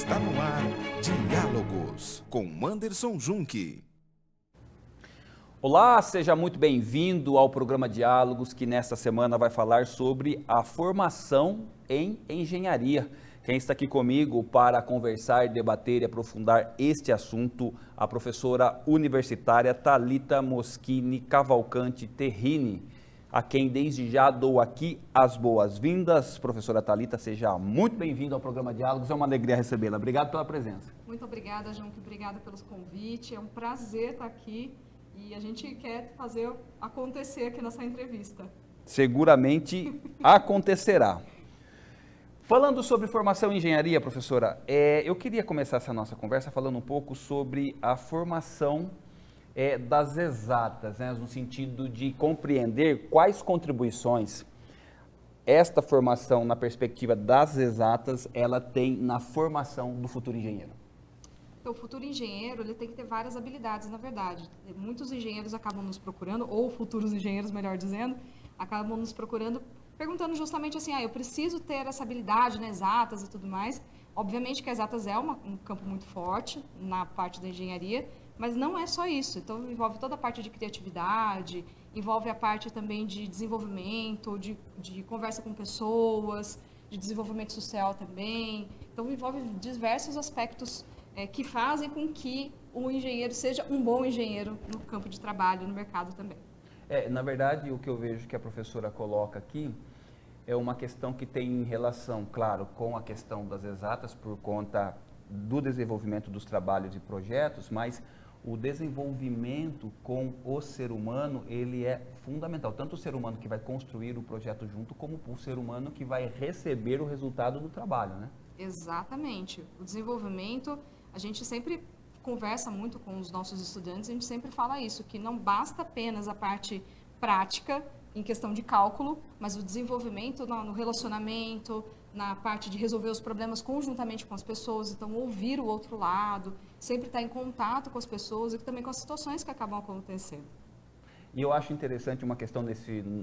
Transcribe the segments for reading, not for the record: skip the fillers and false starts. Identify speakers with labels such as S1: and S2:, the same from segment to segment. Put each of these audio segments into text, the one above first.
S1: Está no ar Diálogos com Manderson Junque.
S2: Olá, seja muito bem-vindo ao programa Diálogos, que nesta semana vai falar sobre a formação em engenharia. Quem está aqui comigo para conversar, debater e aprofundar este assunto, a professora universitária Thalita Moschini Cavalcante Terrini, a quem desde já dou aqui as boas-vindas. Professora Thalita, seja muito bem-vinda ao programa Diálogos, é uma alegria recebê-la. Obrigado pela presença.
S3: Muito obrigada, João, obrigada pelos convites, é um prazer estar aqui e a gente quer fazer acontecer aqui nessa entrevista.
S2: Seguramente acontecerá. Falando sobre formação em engenharia, professora, eu queria começar essa nossa conversa falando um pouco sobre a formação das exatas, né, no sentido de compreender quais contribuições esta formação na perspectiva das exatas, ela tem na formação do futuro engenheiro.
S3: Então, o futuro engenheiro, ele tem que ter várias habilidades, na verdade. Muitos engenheiros acabam nos procurando, ou futuros engenheiros, melhor dizendo, acabam nos procurando perguntando justamente assim, eu preciso ter essa habilidade, né, exatas e tudo mais. Obviamente que exatas é um campo muito forte na parte da engenharia, mas não é só isso. Então, envolve toda a parte de criatividade, envolve a parte também de desenvolvimento, de conversa com pessoas, de desenvolvimento social também. Então, envolve diversos aspectos que fazem com que o engenheiro seja um bom engenheiro no campo de trabalho, no mercado também.
S2: Na verdade, o que eu vejo que a professora coloca aqui é uma questão que tem relação, claro, com a questão das exatas por conta do desenvolvimento dos trabalhos e projetos, mas o desenvolvimento com o ser humano, ele é fundamental. Tanto o ser humano que vai construir o projeto junto, como o ser humano que vai receber o resultado do trabalho, né?
S3: Exatamente. O desenvolvimento, a gente sempre conversa muito com os nossos estudantes, a gente sempre fala isso, que não basta apenas a parte prática, em questão de cálculo, mas o desenvolvimento no relacionamento, na parte de resolver os problemas conjuntamente com as pessoas, então ouvir o outro lado, sempre estar em contato com as pessoas e também com as situações que acabam acontecendo.
S2: E eu acho interessante uma questão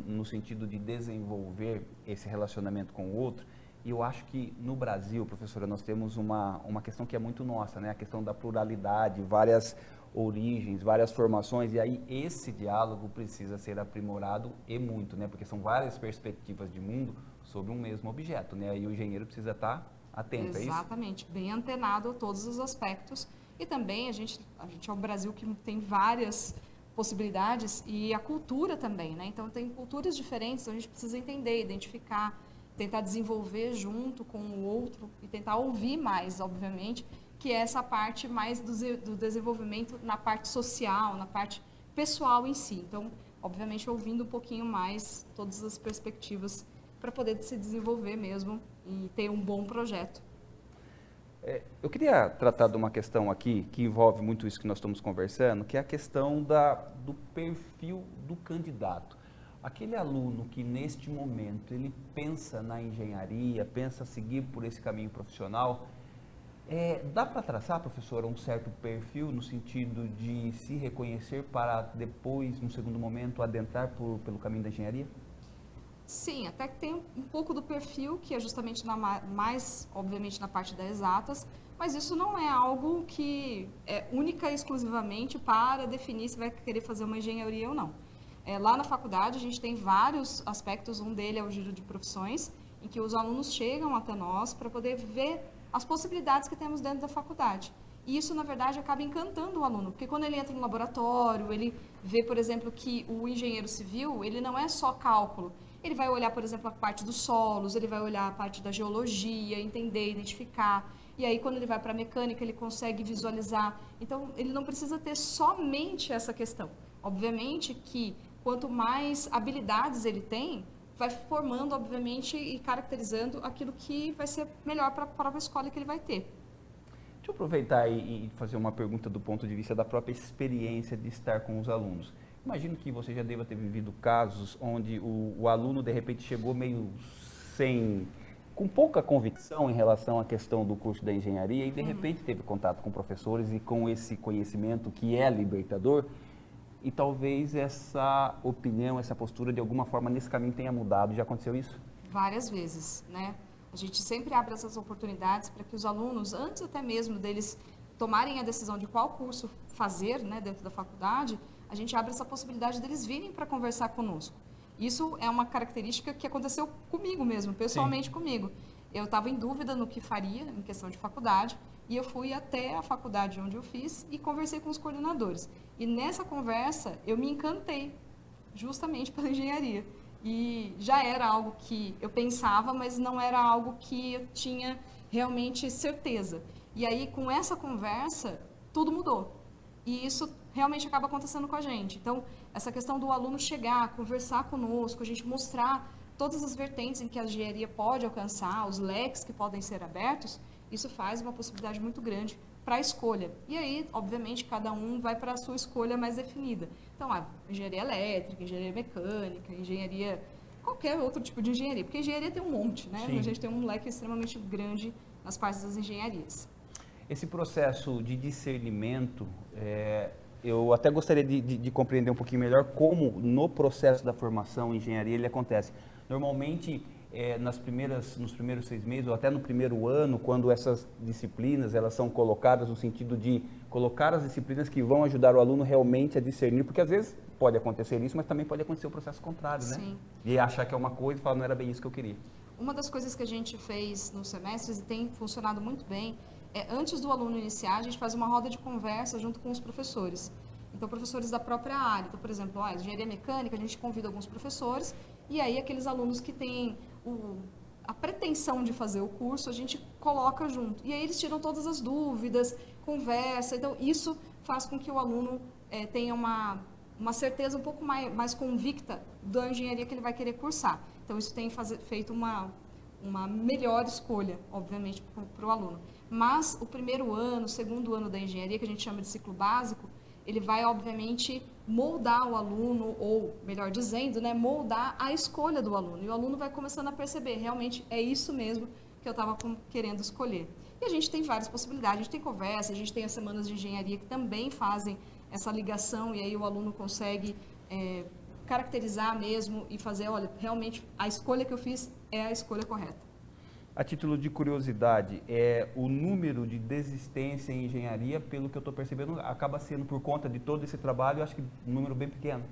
S2: no sentido de desenvolver esse relacionamento com o outro. E eu acho que no Brasil, professora, nós temos uma questão que é muito nossa, né? A questão da pluralidade, várias origens, várias formações, e aí esse diálogo precisa ser aprimorado e muito, né? Porque são várias perspectivas de mundo sobre um mesmo objeto, né? E o engenheiro precisa estar atento,
S3: Exatamente, bem antenado a todos os aspectos. E também a gente é um Brasil que tem várias possibilidades e a cultura também, né? Então tem culturas diferentes, então a gente precisa entender, identificar, tentar desenvolver junto com o outro e tentar ouvir mais, obviamente, que é essa parte mais do desenvolvimento na parte social, na parte pessoal em si. Então, obviamente, ouvindo um pouquinho mais todas as perspectivas para poder se desenvolver mesmo e ter um bom projeto.
S2: Eu queria tratar de uma questão aqui que envolve muito isso que nós estamos conversando, que é a questão do perfil do candidato. Aquele aluno que neste momento ele pensa na engenharia, pensa seguir por esse caminho profissional, dá para traçar, professora, um certo perfil no sentido de se reconhecer para depois, no segundo momento, adentrar pelo caminho da engenharia?
S3: Sim, até que tem um pouco do perfil, que é justamente mais, obviamente, na parte das exatas, mas isso não é algo que é única e exclusivamente para definir se vai querer fazer uma engenharia ou não. Lá na faculdade, a gente tem vários aspectos, um dele é o giro de profissões, em que os alunos chegam até nós para poder ver as possibilidades que temos dentro da faculdade. E isso, na verdade, acaba encantando o aluno, porque quando ele entra no laboratório, ele vê, por exemplo, que o engenheiro civil, ele não é só cálculo. Ele vai olhar, por exemplo, a parte dos solos, ele vai olhar a parte da geologia, entender, identificar. E aí, quando ele vai para a mecânica, ele consegue visualizar. Então, ele não precisa ter somente essa questão. Obviamente que quanto mais habilidades ele tem, vai formando, obviamente, e caracterizando aquilo que vai ser melhor para a própria escola que ele vai ter.
S2: Deixa eu aproveitar e fazer uma pergunta do ponto de vista da própria experiência de estar com os alunos. Imagino que você já deva ter vivido casos onde o aluno, de repente, chegou meio com pouca convicção em relação à questão do curso da engenharia e, de repente, teve contato com professores e com esse conhecimento que é libertador, e talvez essa opinião, essa postura, de alguma forma, nesse caminho tenha mudado. Já aconteceu isso?
S3: Várias vezes, né? A gente sempre abre essas oportunidades para que os alunos, antes até mesmo deles tomarem a decisão de qual curso fazer, né, dentro da faculdade, a gente abre essa possibilidade deles virem para conversar conosco. Isso é uma característica que aconteceu comigo mesmo, pessoalmente comigo. Eu estava em dúvida no que faria em questão de faculdade e eu fui até a faculdade onde eu fiz e conversei com os coordenadores. E nessa conversa eu me encantei justamente pela engenharia. E já era algo que eu pensava, mas não era algo que eu tinha realmente certeza. E aí, com essa conversa, tudo mudou. E isso realmente acaba acontecendo com a gente. Então, essa questão do aluno chegar, conversar conosco, a gente mostrar todas as vertentes em que a engenharia pode alcançar, os leques que podem ser abertos, isso faz uma possibilidade muito grande para a escolha. E aí, obviamente, cada um vai para a sua escolha mais definida. Então, engenharia elétrica, engenharia mecânica, engenharia... qualquer outro tipo de engenharia, porque engenharia tem um monte, né?
S2: Sim.
S3: A gente tem um leque extremamente grande nas partes das engenharias.
S2: Esse processo de discernimento, eu até gostaria de compreender um pouquinho melhor como no processo da formação em engenharia ele acontece. Normalmente, nos primeiros 6 meses ou até no primeiro ano, quando essas disciplinas elas são colocadas no sentido de colocar as disciplinas que vão ajudar o aluno realmente a discernir, porque às vezes pode acontecer isso, mas também pode acontecer o processo contrário, né?
S3: Sim.
S2: E achar que é uma coisa e falar, não era bem isso que eu queria.
S3: Uma das coisas que a gente fez nos semestres e tem funcionado muito bem antes do aluno iniciar, a gente faz uma roda de conversa junto com os professores. Então, professores da própria área. Então, por exemplo, engenharia mecânica, a gente convida alguns professores e aí aqueles alunos que têm a pretensão de fazer o curso, a gente coloca junto. E aí eles tiram todas as dúvidas, conversa. Então, isso faz com que o aluno tenha uma certeza um pouco mais convicta da engenharia que ele vai querer cursar. Então, isso tem feito uma melhor escolha, obviamente, para o aluno. Mas o primeiro ano, o segundo ano da engenharia, que a gente chama de ciclo básico, ele vai, obviamente, moldar o aluno, ou, melhor dizendo, né, moldar a escolha do aluno. E o aluno vai começando a perceber, realmente, é isso mesmo que eu estava querendo escolher. E a gente tem várias possibilidades, a gente tem conversa, a gente tem as semanas de engenharia que também fazem essa ligação, e aí o aluno consegue caracterizar mesmo e fazer, olha, realmente a escolha que eu fiz é a escolha correta.
S2: A título de curiosidade, o número de desistência em engenharia, pelo que eu estou percebendo, acaba sendo por conta de todo esse trabalho, eu acho que um número bem pequeno.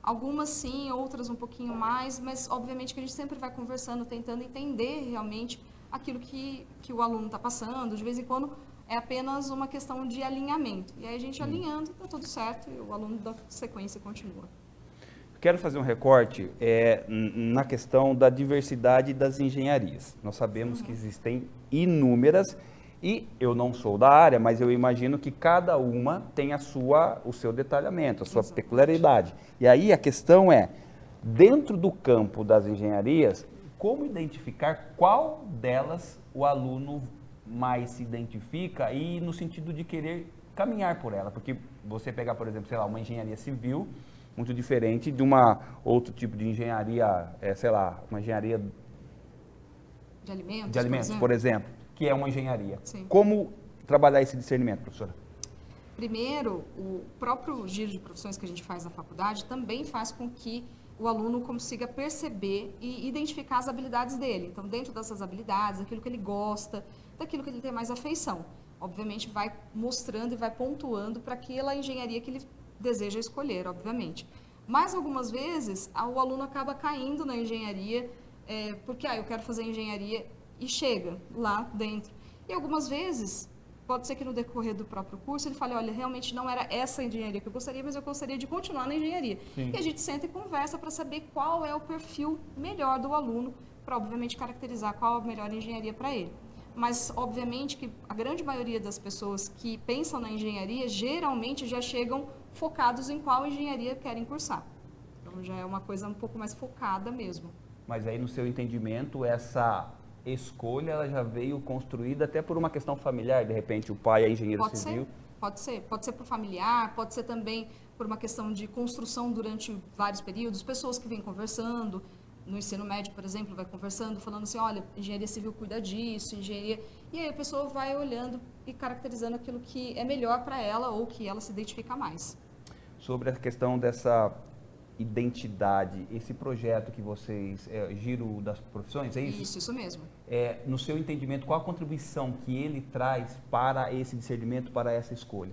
S3: Algumas sim, outras um pouquinho mais, mas obviamente que a gente sempre vai conversando, tentando entender realmente aquilo que o aluno está passando. De vez em quando é apenas uma questão de alinhamento. E aí a gente alinhando, está tudo certo e o aluno dá sequência e continua.
S2: Quero fazer um recorte na questão da diversidade das engenharias. Nós sabemos que existem inúmeras e eu não sou da área, mas eu imagino que cada uma tem o seu detalhamento, a sua peculiaridade. E aí a questão dentro do campo das engenharias, como identificar qual delas o aluno mais se identifica e no sentido de querer caminhar por ela? Porque você pegar, por exemplo, sei lá, uma engenharia civil, muito diferente de outro tipo de engenharia, uma engenharia
S3: de alimentos,
S2: por exemplo, que é uma engenharia.
S3: Sim.
S2: Como trabalhar esse discernimento, professora?
S3: Primeiro, o próprio giro de profissões que a gente faz na faculdade também faz com que o aluno consiga perceber e identificar as habilidades dele. Então, dentro dessas habilidades, aquilo que ele gosta, daquilo que ele tem mais afeição. Obviamente, vai mostrando e vai pontuando para aquela engenharia que ele deseja escolher, obviamente. Mas, algumas vezes, o aluno acaba caindo na engenharia porque eu quero fazer engenharia e chega lá dentro. E, algumas vezes, pode ser que no decorrer do próprio curso ele fale, olha, realmente não era essa engenharia que eu gostaria, mas eu gostaria de continuar na engenharia.
S2: Sim.
S3: E a gente senta e conversa para saber qual é o perfil melhor do aluno, para, obviamente, caracterizar qual a melhor engenharia para ele. Mas, obviamente, que a grande maioria das pessoas que pensam na engenharia, geralmente já chegam focados em qual engenharia querem cursar. Então, já é uma coisa um pouco mais focada mesmo.
S2: Mas aí, no seu entendimento, essa escolha ela já veio construída até por uma questão familiar, de repente o pai é engenheiro civil?
S3: Pode ser por familiar, pode ser também por uma questão de construção durante vários períodos, pessoas que vêm conversando, no ensino médio, por exemplo, vai conversando, falando assim, olha, engenharia civil cuida disso, engenharia... E aí a pessoa vai olhando e caracterizando aquilo que é melhor para ela ou que ela se identifica mais.
S2: Sobre a questão dessa identidade, esse projeto que vocês, Giro das Profissões, é isso?
S3: Isso mesmo.
S2: No seu entendimento, qual a contribuição que ele traz para esse discernimento, para essa escolha?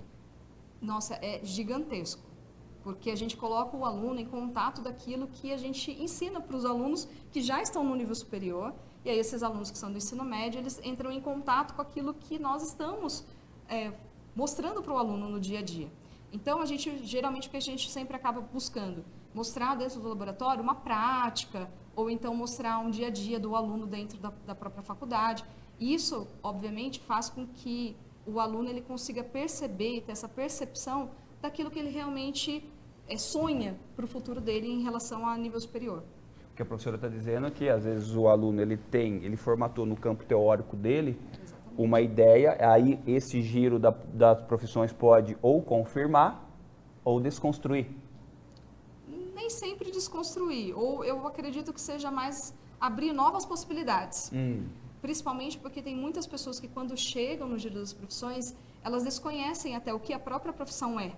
S3: Nossa, é gigantesco, porque a gente coloca o aluno em contato daquilo que a gente ensina para os alunos que já estão no nível superior, e aí esses alunos que são do ensino médio, eles entram em contato com aquilo que nós estamos mostrando para o aluno no dia a dia. Então, geralmente, o que a gente sempre acaba buscando? Mostrar dentro do laboratório uma prática, ou então mostrar um dia a dia do aluno dentro da própria faculdade. Isso, obviamente, faz com que o aluno ele consiga perceber e ter essa percepção daquilo que ele realmente sonha para o futuro dele em relação a nível superior.
S2: O que a professora está dizendo é que, às vezes, o aluno ele formatou no campo teórico dele uma ideia, aí esse giro das profissões pode ou confirmar ou desconstruir.
S3: Nem sempre desconstruir, ou eu acredito que seja mais abrir novas possibilidades. Principalmente porque tem muitas pessoas que quando chegam no giro das profissões, elas desconhecem até o que a própria profissão é.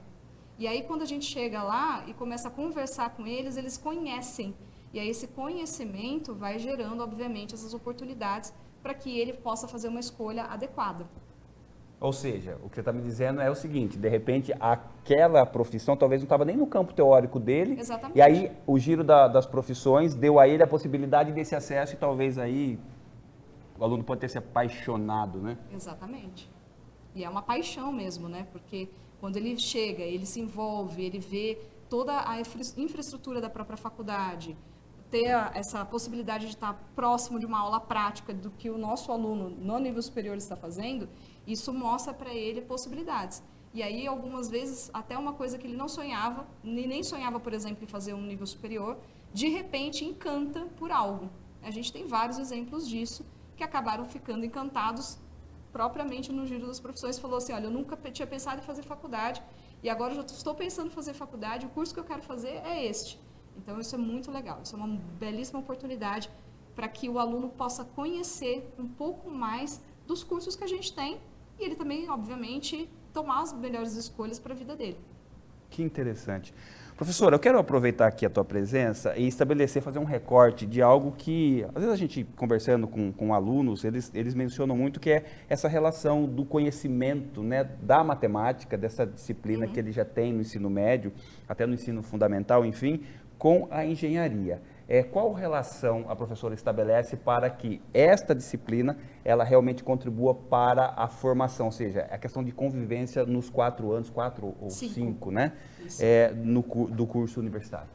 S3: E aí quando a gente chega lá e começa a conversar com eles, eles conhecem. E aí esse conhecimento vai gerando, obviamente, essas oportunidades para que ele possa fazer uma escolha adequada.
S2: Ou seja, o que você está me dizendo é o seguinte, de repente aquela profissão talvez não estava nem no campo teórico dele.
S3: Exatamente.
S2: E aí o giro das profissões deu a ele a possibilidade desse acesso e talvez aí o aluno pode ter se apaixonado, né?
S3: Exatamente. E é uma paixão mesmo, né? Porque quando ele chega, ele se envolve, ele vê toda a infraestrutura da própria faculdade, ter essa possibilidade de estar próximo de uma aula prática do que o nosso aluno no nível superior está fazendo, isso mostra para ele possibilidades. E aí, algumas vezes, até uma coisa que ele não sonhava, nem sonhava, por exemplo, em fazer um nível superior, de repente encanta por algo. A gente tem vários exemplos disso, que acabaram ficando encantados propriamente no giro das profissões. Falou assim, olha, eu nunca tinha pensado em fazer faculdade, e agora eu já estou pensando em fazer faculdade, o curso que eu quero fazer é este. Então, isso é muito legal, isso é uma belíssima oportunidade para que o aluno possa conhecer um pouco mais dos cursos que a gente tem e ele também, obviamente, tomar as melhores escolhas para a vida dele.
S2: Que interessante. Professora, eu quero aproveitar aqui a tua presença e fazer um recorte de algo que, às vezes a gente conversando com alunos, eles mencionam muito que é essa relação do conhecimento, né, da matemática, dessa disciplina que ele já tem no ensino médio, até no ensino fundamental, enfim, com a engenharia. Qual relação a professora estabelece para que esta disciplina ela realmente contribua para a formação, ou seja, a questão de convivência nos 4 anos, 4 ou 5, né, do curso universitário?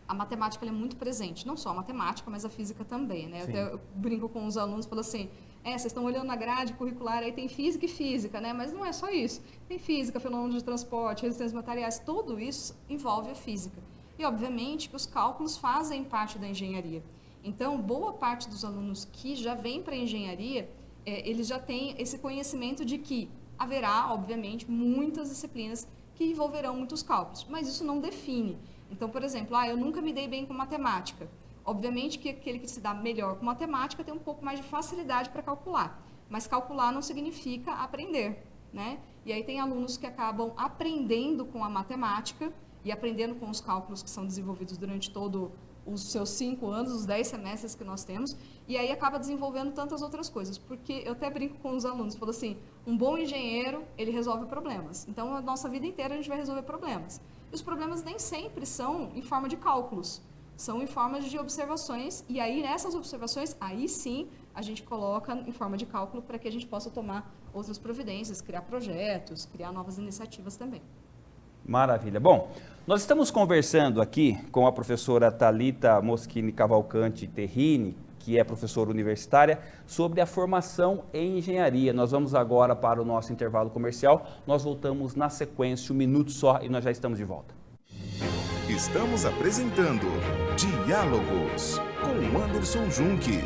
S3: A matemática é muito presente, não só a matemática, mas a física também, né? Eu brinco com os alunos, falo assim, vocês estão olhando na grade curricular, aí tem física e física, né? Mas não é só isso. Tem física, fenômeno de transporte, resistência materiais, tudo isso envolve a física. E, obviamente, que os cálculos fazem parte da engenharia. Então, boa parte dos alunos que já vêm para a engenharia, eles já têm esse conhecimento de que haverá, obviamente, muitas disciplinas que envolverão muitos cálculos, mas isso não define. Então, por exemplo, eu nunca me dei bem com matemática. Obviamente que aquele que se dá melhor com matemática tem um pouco mais de facilidade para calcular, mas calcular não significa aprender, né? E aí tem alunos que acabam aprendendo com a matemática e aprendendo com os cálculos que são desenvolvidos durante todo os seus 5 anos, os 10 semestres que nós temos, e aí acaba desenvolvendo tantas outras coisas, porque eu até brinco com os alunos, falo assim, um bom engenheiro, ele resolve problemas, então a nossa vida inteira a gente vai resolver problemas. E os problemas nem sempre são em forma de cálculos, são em forma de observações, e aí nessas observações, aí sim, a gente coloca em forma de cálculo para que a gente possa tomar outras providências, criar projetos, criar novas iniciativas também.
S2: Maravilha. Bom, nós estamos conversando aqui com a professora Thalita Moschini Cavalcante Terrini, que é professora universitária, sobre a formação em engenharia. Nós vamos agora para o nosso intervalo comercial. Nós voltamos na sequência, um minuto só, e nós já estamos de volta.
S1: Estamos apresentando Diálogos com Anderson Junque.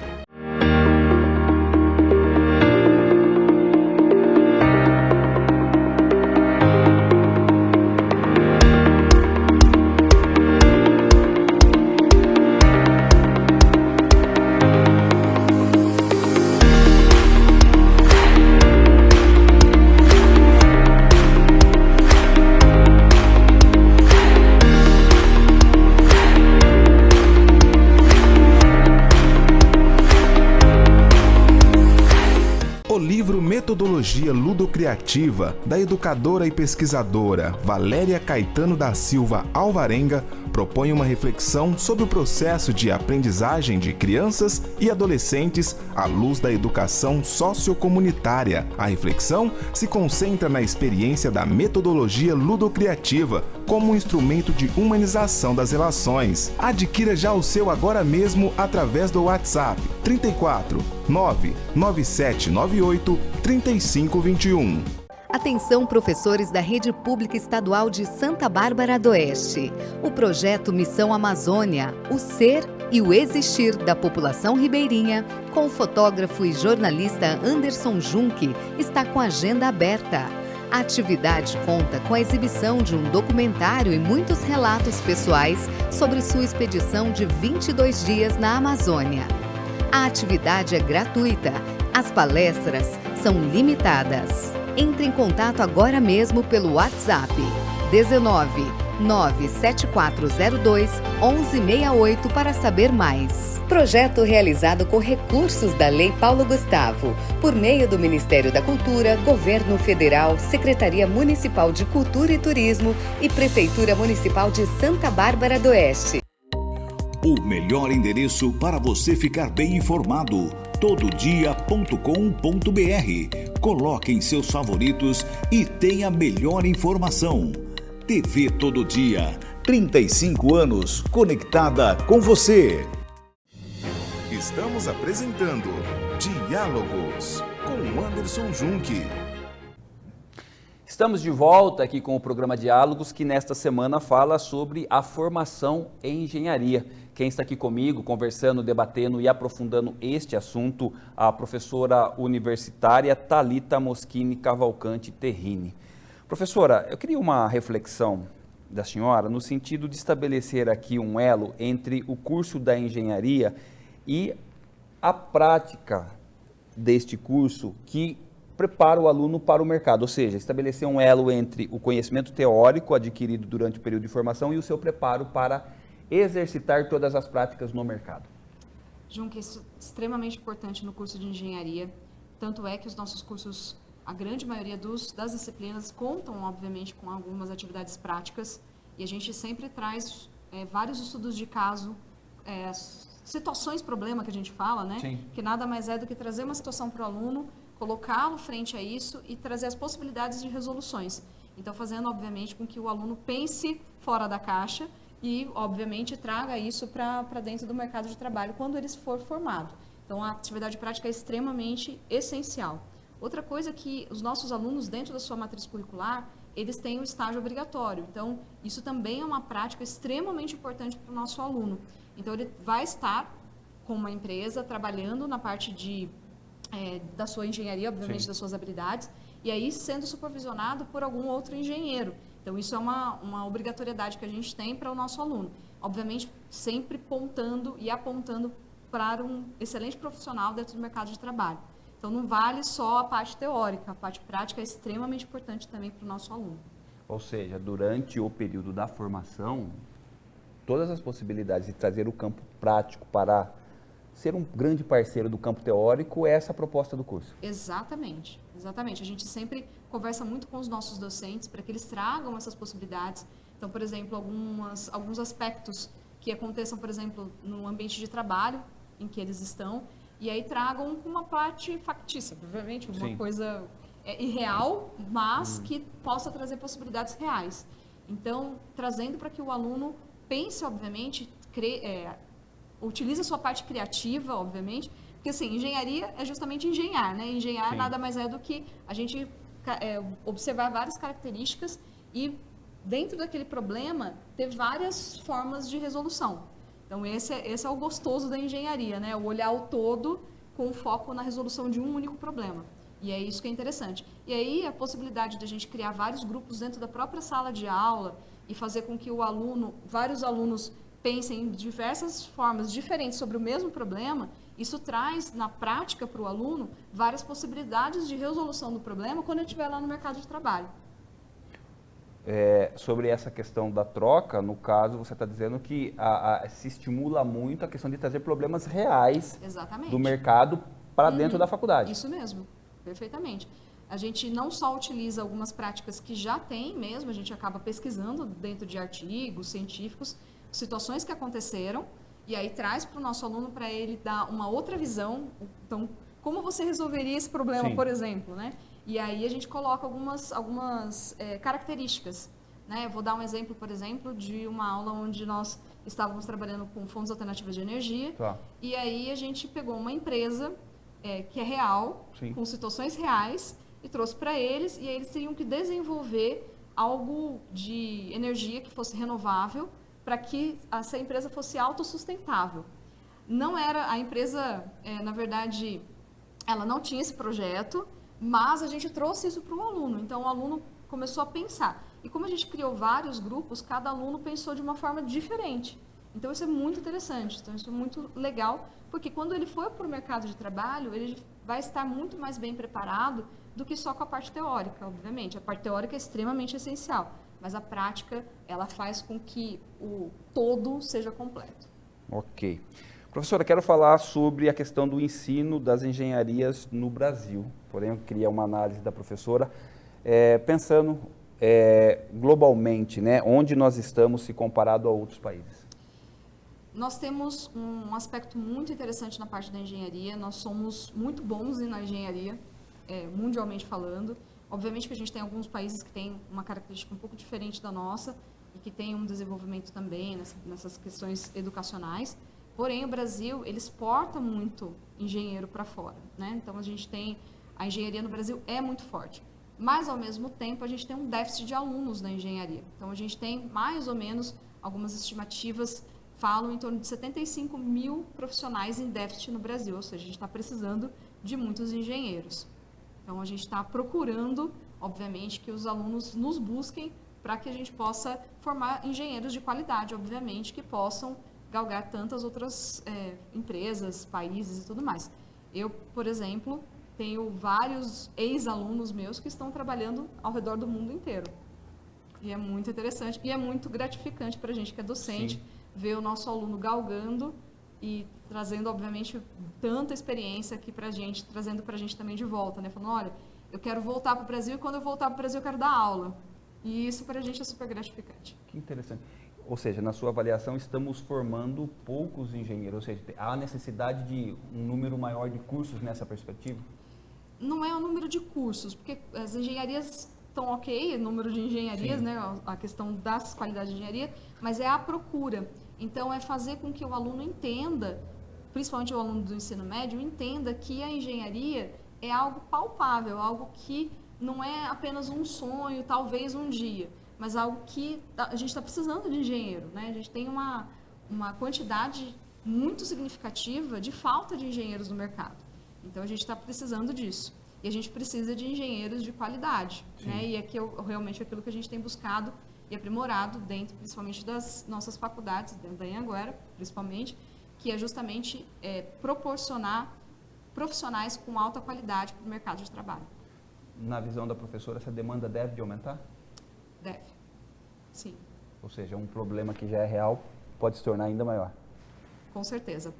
S1: O livro Metodologia Ludocriativa, da educadora e pesquisadora Valéria Caetano da Silva Alvarenga, propõe uma reflexão sobre o processo de aprendizagem de crianças e adolescentes à luz da educação sociocomunitária. A reflexão se concentra na experiência da metodologia ludocriativa como um instrumento de humanização das relações. Adquira já o seu agora mesmo através do WhatsApp 34 99798 3521.
S4: Atenção, professores da Rede Pública Estadual de Santa Bárbara do Oeste. O projeto Missão Amazônia, o ser e o existir da população ribeirinha, com o fotógrafo e jornalista Anderson Junque, está com a agenda aberta. A atividade conta com a exibição de um documentário e muitos relatos pessoais sobre sua expedição de 22 dias na Amazônia. A atividade é gratuita. As palestras são limitadas. Entre em contato agora mesmo pelo WhatsApp 19 97402 1168 para saber mais. Projeto realizado com recursos da Lei Paulo Gustavo, por meio do Ministério da Cultura, Governo Federal, Secretaria Municipal de Cultura e Turismo e Prefeitura Municipal de Santa Bárbara do Oeste.
S5: O melhor endereço para você ficar bem informado, tododia.com.br. Coloque em seus favoritos e tenha a melhor informação. TV Todo Dia, 35 anos conectada com você.
S1: Estamos apresentando Diálogos com Anderson Junque.
S2: Estamos de volta aqui com o programa Diálogos, que nesta semana fala sobre a formação em engenharia. Quem está aqui comigo, conversando, debatendo e aprofundando este assunto, a professora universitária Thalita Moschini Cavalcante Terrini. Professora, eu queria uma reflexão da senhora no sentido de estabelecer aqui um elo entre o curso da engenharia e a prática deste curso que prepara o aluno para o mercado, ou seja, estabelecer um elo entre o conhecimento teórico adquirido durante o período de formação e o seu preparo para exercitar todas as práticas no mercado.
S3: Junque, isso é extremamente importante no curso de engenharia, tanto é que os nossos cursos, a grande maioria das disciplinas, contam, obviamente, com algumas atividades práticas, e a gente sempre traz vários estudos de caso, situações problema que a gente fala, né?
S2: Sim.
S3: Que nada mais é do que trazer uma situação para o aluno, colocá-lo frente a isso e trazer as possibilidades de resoluções. Então, fazendo, obviamente, com que o aluno pense fora da caixa e, obviamente, traga isso para dentro do mercado de trabalho quando ele for formado. Então, a atividade prática é extremamente essencial. Outra coisa é que os nossos alunos, dentro da sua matriz curricular, eles têm o estágio obrigatório. Então, isso também é uma prática extremamente importante para o nosso aluno. Então, ele vai estar com uma empresa trabalhando na parte da sua engenharia, obviamente,
S2: Sim.
S3: das suas habilidades, e aí sendo supervisionado por algum outro engenheiro. Então, isso é uma obrigatoriedade que a gente tem para o nosso aluno. Obviamente, sempre apontando para um excelente profissional dentro do mercado de trabalho. Então, não vale só a parte teórica, a parte prática é extremamente importante também para o nosso aluno.
S2: Ou seja, durante o período da formação, todas as possibilidades de trazer o campo prático para ser um grande parceiro do campo teórico é essa a proposta do curso.
S3: Exatamente, exatamente. A gente sempre conversa muito com os nossos docentes para que eles tragam essas possibilidades. Então, por exemplo, alguns aspectos que aconteçam, por exemplo, no ambiente de trabalho em que eles estão, e aí tragam uma parte factícia, obviamente, uma
S2: Sim.
S3: coisa irreal, mas que possa trazer possibilidades reais. Então, trazendo para que o aluno pense, obviamente, utilize a sua parte criativa, obviamente, porque assim, engenharia é justamente engenhar, né? Engenhar
S2: Sim.
S3: nada mais é do que a gente observar várias características e, dentro daquele problema, ter várias formas de resolução. Então, esse é o gostoso da engenharia, né? O olhar o todo com foco na resolução de um único problema. E é isso que é interessante. E aí, a possibilidade de a gente criar vários grupos dentro da própria sala de aula e fazer com que vários alunos pensem em diversas formas diferentes sobre o mesmo problema, isso traz, na prática, para o aluno, várias possibilidades de resolução do problema quando ele estiver lá no mercado de trabalho.
S2: Sobre essa questão da troca, no caso, você está dizendo que se estimula muito a questão de trazer problemas reais
S3: Exatamente.
S2: do mercado para dentro da faculdade.
S3: Isso mesmo. perfeitamente. A gente não só utiliza algumas práticas que já tem mesmo, a gente acaba pesquisando dentro de artigos científicos, situações que aconteceram, e aí traz para o nosso aluno para ele dar uma outra visão. Então, como você resolveria esse problema, por exemplo, né? E aí a gente coloca algumas características, né? Eu vou dar um exemplo, por exemplo, de uma aula onde nós estávamos trabalhando com fontes alternativas de energia, e aí a gente pegou uma empresa que é real, com situações reais, e trouxe para eles, e aí eles teriam que desenvolver algo de energia que fosse renovável para que essa empresa fosse autossustentável. Não era, a empresa, na verdade, ela não tinha esse projeto, mas a gente trouxe isso para o aluno. Então, o aluno começou a pensar. E como a gente criou vários grupos, cada aluno pensou de uma forma diferente. Então, isso é muito interessante. Então, isso é muito legal, porque quando ele for para o mercado de trabalho, ele vai estar muito mais bem preparado do que só com a parte teórica, obviamente. A parte teórica é extremamente essencial, mas a prática, ela faz com que o todo seja completo.
S2: Ok. Professora, quero falar sobre a questão do ensino das engenharias no Brasil. Porém, eu queria uma análise da professora, pensando globalmente, né, onde nós estamos se comparado a outros países.
S3: Nós temos um aspecto muito interessante na parte da engenharia. Nós somos muito bons na engenharia, mundialmente falando. Obviamente que a gente tem alguns países que têm uma característica um pouco diferente da nossa e que tem um desenvolvimento também nessas questões educacionais. Porém, o Brasil, ele exporta muito engenheiro para fora, né? Então, a engenharia no Brasil é muito forte. Mas, ao mesmo tempo, a gente tem um déficit de alunos na engenharia. Então, a gente tem mais ou menos, algumas estimativas falam em torno de 75 mil profissionais em déficit no Brasil. Ou seja, a gente está precisando de muitos engenheiros. Então, a gente está procurando, obviamente, que os alunos nos busquem para que a gente possa formar engenheiros de qualidade, obviamente, que possam galgar tantas outras empresas, países e tudo mais. Eu, por exemplo, tenho vários ex-alunos meus que estão trabalhando ao redor do mundo inteiro. E é muito interessante e é muito gratificante para a gente que é docente ver o nosso aluno galgando e trazendo, obviamente, tanta experiência aqui para a gente, trazendo para a gente também de volta, né? Falando, olha, eu quero voltar para o Brasil e quando eu voltar para o Brasil eu quero dar aula. E isso para a gente é super gratificante.
S2: Que interessante. Ou seja, na sua avaliação, estamos formando poucos engenheiros, ou seja, há necessidade de um número maior de cursos nessa perspectiva?
S3: Não é o número de cursos, porque as engenharias estão ok, o número de engenharias, né, a questão das qualidades de engenharia, mas é a procura. Então, é fazer com que o aluno entenda, principalmente o aluno do ensino médio, entenda que a engenharia é algo palpável, algo que não é apenas um sonho, talvez um dia, mas algo que a gente está precisando de engenheiro, né? A gente tem uma quantidade muito significativa de falta de engenheiros no mercado. Então, a gente está precisando disso. E a gente precisa de engenheiros de qualidade, né? E aqui realmente aquilo que a gente tem buscado e aprimorado dentro, principalmente das nossas faculdades, dentro da Anhanguera, principalmente, que é justamente proporcionar profissionais com alta qualidade para o mercado de trabalho.
S2: Na visão da professora, essa demanda deve de aumentar?
S3: Deve, sim.
S2: Ou seja, um problema que já é real pode se tornar ainda maior.
S3: Com certeza,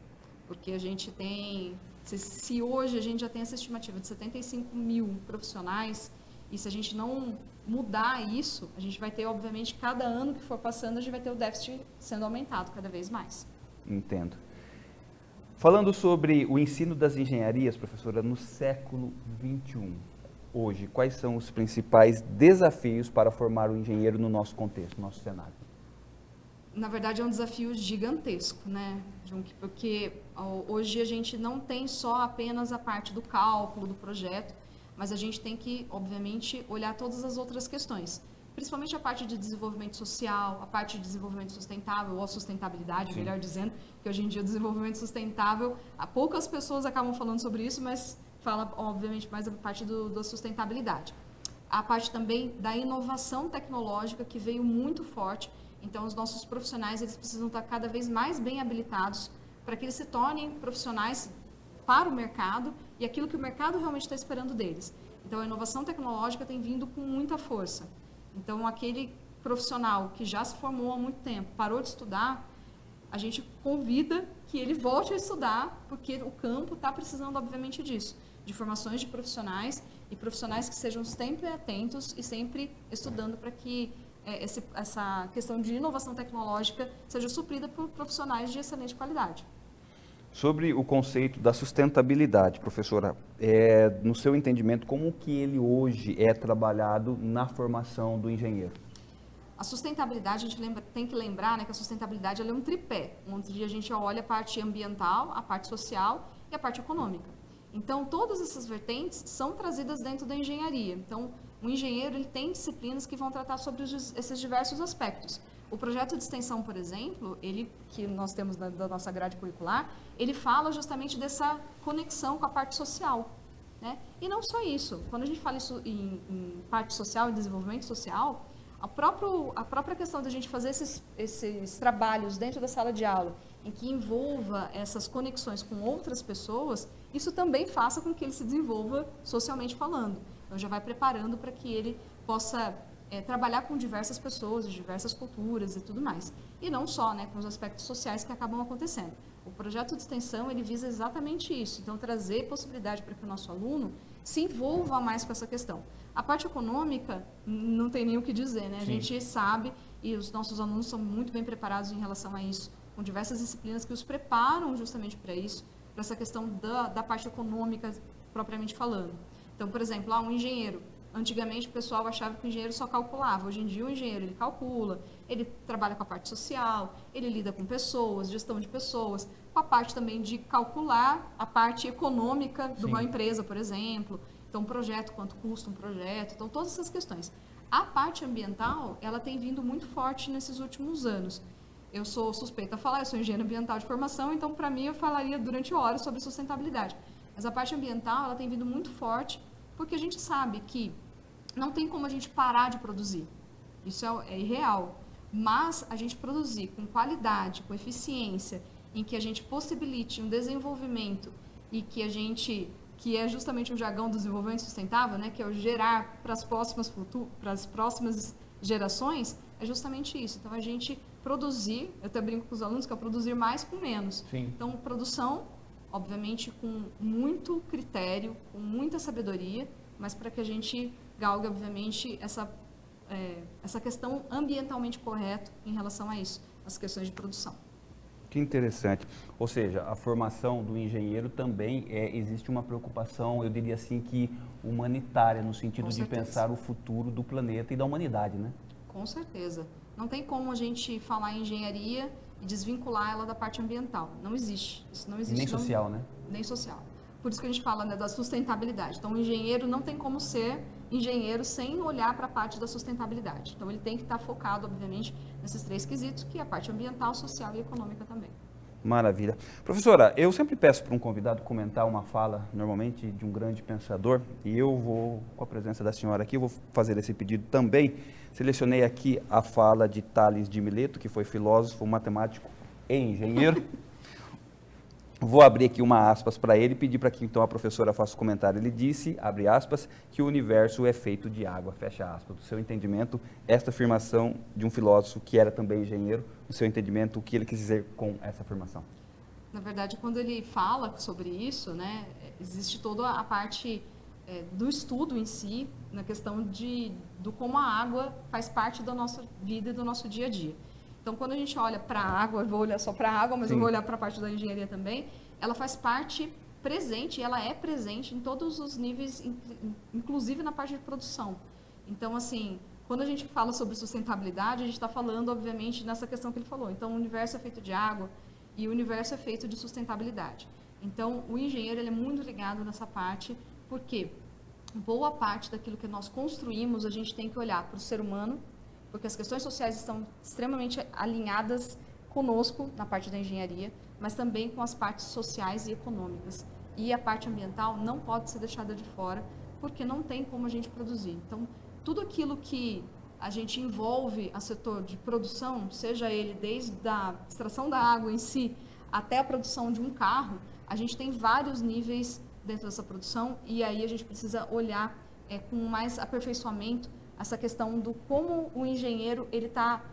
S3: porque a gente tem, se hoje a gente já tem essa estimativa de 75 mil profissionais, e se a gente não mudar isso, a gente vai ter, obviamente, cada ano que for passando, a gente vai ter o déficit sendo aumentado cada vez mais.
S2: Entendo. Falando sobre o ensino das engenharias, professora, no século XXI, hoje, quais são os principais desafios para formar o engenheiro no nosso contexto, no nosso cenário?
S3: Na verdade, é um desafio gigantesco, né? Porque hoje a gente não tem só apenas a parte do cálculo, do projeto, mas a gente tem que, obviamente, olhar todas as outras questões. Principalmente a parte de desenvolvimento social, a parte de desenvolvimento sustentável, ou a sustentabilidade, melhor dizendo, que hoje em dia o desenvolvimento sustentável, poucas pessoas acabam falando sobre isso, mas fala, obviamente, mais a parte da sustentabilidade. A parte também da inovação tecnológica, que veio muito forte. Então, os nossos profissionais, eles precisam estar cada vez mais bem habilitados para que eles se tornem profissionais para o mercado e aquilo que o mercado realmente está esperando deles. Então, a inovação tecnológica tem vindo com muita força. Então, aquele profissional que já se formou há muito tempo, parou de estudar, a gente convida que ele volte a estudar, porque o campo está precisando, obviamente, disso. de formações de profissionais e profissionais que sejam sempre atentos e sempre estudando para que essa questão de inovação tecnológica seja suprida por profissionais de excelente qualidade.
S2: Sobre o conceito da sustentabilidade, professora, no seu entendimento, como que ele hoje é trabalhado na formação do engenheiro?
S3: A sustentabilidade, a gente tem que lembrar, né, que a sustentabilidade ela é um tripé, onde a gente olha a parte ambiental, a parte social e a parte econômica. Então, todas essas vertentes são trazidas dentro da engenharia. Então, o engenheiro ele tem disciplinas que vão tratar sobre esses diversos aspectos. O projeto de extensão, por exemplo, que nós temos da nossa grade curricular, ele fala justamente dessa conexão com a parte social, né? E não só isso. Quando a gente fala isso em parte social e desenvolvimento social, a própria questão da gente fazer esses trabalhos dentro da sala de aula, em que envolva essas conexões com outras pessoas, isso também faça com que ele se desenvolva socialmente falando. Então, já vai preparando para que ele possa trabalhar com diversas pessoas, diversas culturas e tudo mais. E não só, né, com os aspectos sociais que acabam acontecendo. O projeto de extensão, ele visa exatamente isso. Então, trazer possibilidade para que o nosso aluno se envolva mais com essa questão. A parte econômica, não tem nem o que dizer, né? Sim. A gente sabe, e os nossos alunos são muito bem preparados em relação a isso, com diversas disciplinas que os preparam justamente para isso, para essa questão da parte econômica, propriamente falando. Então, por exemplo, um engenheiro. Antigamente o pessoal achava que o engenheiro só calculava. Hoje em dia o engenheiro ele calcula, ele trabalha com a parte social, ele lida com pessoas, gestão de pessoas, com a parte também de calcular a parte econômica de uma empresa, por exemplo. Então, projeto, quanto custa um projeto, então todas essas questões. A parte ambiental, ela tem vindo muito forte nesses últimos anos. Eu sou suspeita a falar, eu sou engenheiro ambiental de formação, então para mim eu falaria durante horas sobre sustentabilidade. Mas a parte ambiental, ela tem vindo muito forte, porque a gente sabe que não tem como a gente parar de produzir. Isso é irreal. Mas a gente produzir com qualidade, com eficiência, em que a gente possibilite um desenvolvimento e que é justamente o jargão do desenvolvimento sustentável, né, que é o gerar para as próximas gerações, é justamente isso. Então, a gente produzir, eu até brinco com os alunos, que é produzir mais com menos. Sim. Então, produção, obviamente, com muito critério, com muita sabedoria, mas para que a gente galgue, obviamente, essa questão ambientalmente correta em relação a isso, as questões de produção.
S2: Que interessante. Ou seja, a formação do engenheiro também existe uma preocupação, eu diria assim, que humanitária, no sentido de pensar o futuro do planeta e da humanidade, né?
S3: Com certeza. Não tem como a gente falar em engenharia e desvincular ela da parte ambiental. Não existe. Isso não existe.
S2: Nem social, né?
S3: Nem social. Por isso que a gente fala, né, da sustentabilidade. Então, o engenheiro não tem como ser engenheiro sem olhar para a parte da sustentabilidade. Então, ele tem que estar focado, obviamente, nesses três quesitos, que é a parte ambiental, social e econômica também.
S2: Maravilha. Professora, eu sempre peço para um convidado comentar uma fala, normalmente, de um grande pensador, e eu vou, com a presença da senhora aqui, eu vou fazer esse pedido também. Selecionei aqui a fala de Tales de Mileto, que foi filósofo, matemático e engenheiro. Vou abrir aqui uma aspas para ele e pedir para que então a professora faça o comentário. Ele disse, abre aspas, que o universo é feito de água, fecha aspas. Do seu entendimento, esta afirmação de um filósofo que era também engenheiro, no seu entendimento, o que ele quis dizer com essa afirmação?
S3: Na verdade, quando ele fala sobre isso, né, existe toda a parte do estudo em si, na questão do como a água faz parte da nossa vida e do nosso dia a dia. Então, quando a gente olha para a água, eu vou olhar só para a água, mas eu vou olhar para a parte da engenharia também, ela faz parte presente, ela é presente em todos os níveis, inclusive na parte de produção. Então, assim, quando a gente fala sobre sustentabilidade, a gente está falando, obviamente, nessa questão que ele falou. Então, o universo é feito de água e o universo é feito de sustentabilidade. Então, o engenheiro ele é muito ligado nessa parte, porque boa parte daquilo que nós construímos, a gente tem que olhar para o ser humano, porque as questões sociais estão extremamente alinhadas conosco na parte da engenharia, mas também com as partes sociais e econômicas. E a parte ambiental não pode ser deixada de fora, porque não tem como a gente produzir. Então, tudo aquilo que a gente envolve a setor de produção, seja ele desde a extração da água em si até a produção de um carro, a gente tem vários níveis dentro dessa produção e aí a gente precisa olhar com mais aperfeiçoamento essa questão do como o engenheiro ele está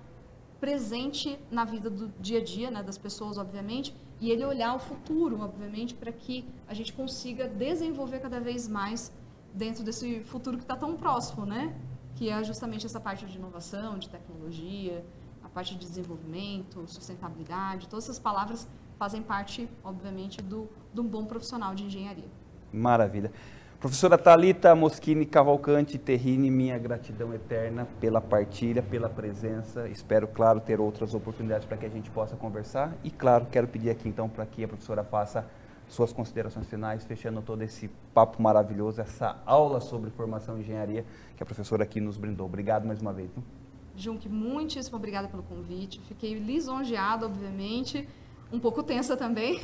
S3: presente na vida do dia a dia, né, das pessoas, obviamente, e ele olhar o futuro, obviamente, para que a gente consiga desenvolver cada vez mais dentro desse futuro que está tão próximo, né? Que é justamente essa parte de inovação, de tecnologia, a parte de desenvolvimento, sustentabilidade, todas essas palavras fazem parte, obviamente, de um bom profissional de engenharia.
S2: Maravilha. Professora Thalita Moschini Cavalcante Terrini, minha gratidão eterna pela partilha, pela presença. Espero, claro, ter outras oportunidades para que a gente possa conversar. E, claro, quero pedir aqui, então, para que a professora faça suas considerações finais, fechando todo esse papo maravilhoso, essa aula sobre formação em engenharia que a professora aqui nos brindou. Obrigado mais uma vez. Viu?
S3: Junque, muitíssimo obrigada pelo convite. Fiquei lisonjeada, obviamente, um pouco tensa também,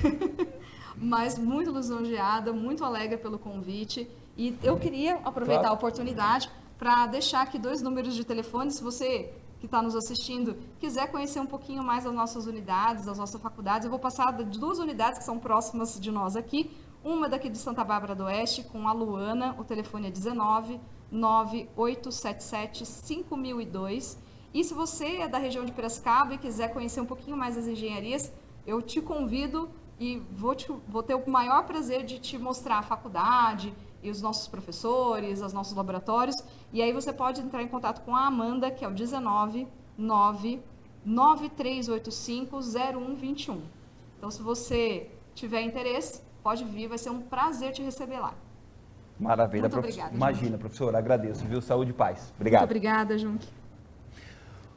S3: mas muito lisonjeada, muito alegre pelo convite. E eu queria aproveitar a oportunidade para deixar aqui 2 números de telefone, se você que está nos assistindo quiser conhecer um pouquinho mais das nossas unidades, das nossas faculdades. Eu vou passar de 2 unidades que são próximas de nós aqui. Uma daqui de Santa Bárbara do Oeste, com a Luana, o telefone é 19 9877 5002. E se você é da região de Piracicaba e quiser conhecer um pouquinho mais das engenharias, eu te convido e vou ter o maior prazer de te mostrar a faculdade e os nossos professores, os nossos laboratórios. E aí você pode entrar em contato com a Amanda, que é o 19 9385 0121. Então, se você tiver interesse, pode vir, vai ser um prazer te receber lá.
S2: Maravilha,
S3: Muito obrigada.
S2: Imagina,
S3: Junque.
S2: professora, agradeço, viu? Saúde e paz. Obrigado.
S3: Muito obrigada, Junque.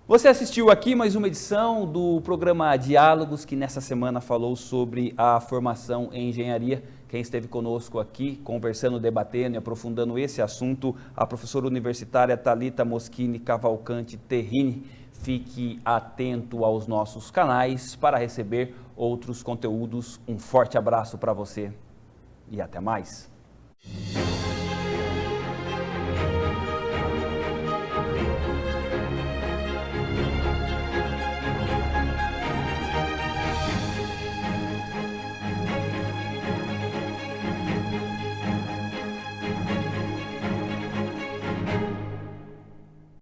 S2: Você assistiu aqui mais uma edição do programa Diálogos, que nessa semana falou sobre a formação em engenharia. Quem esteve conosco aqui, conversando, debatendo e aprofundando esse assunto, a professora universitária Thalita Moschini Cavalcante Terrini. Fique atento aos nossos canais para receber outros conteúdos. Um forte abraço para você e até mais.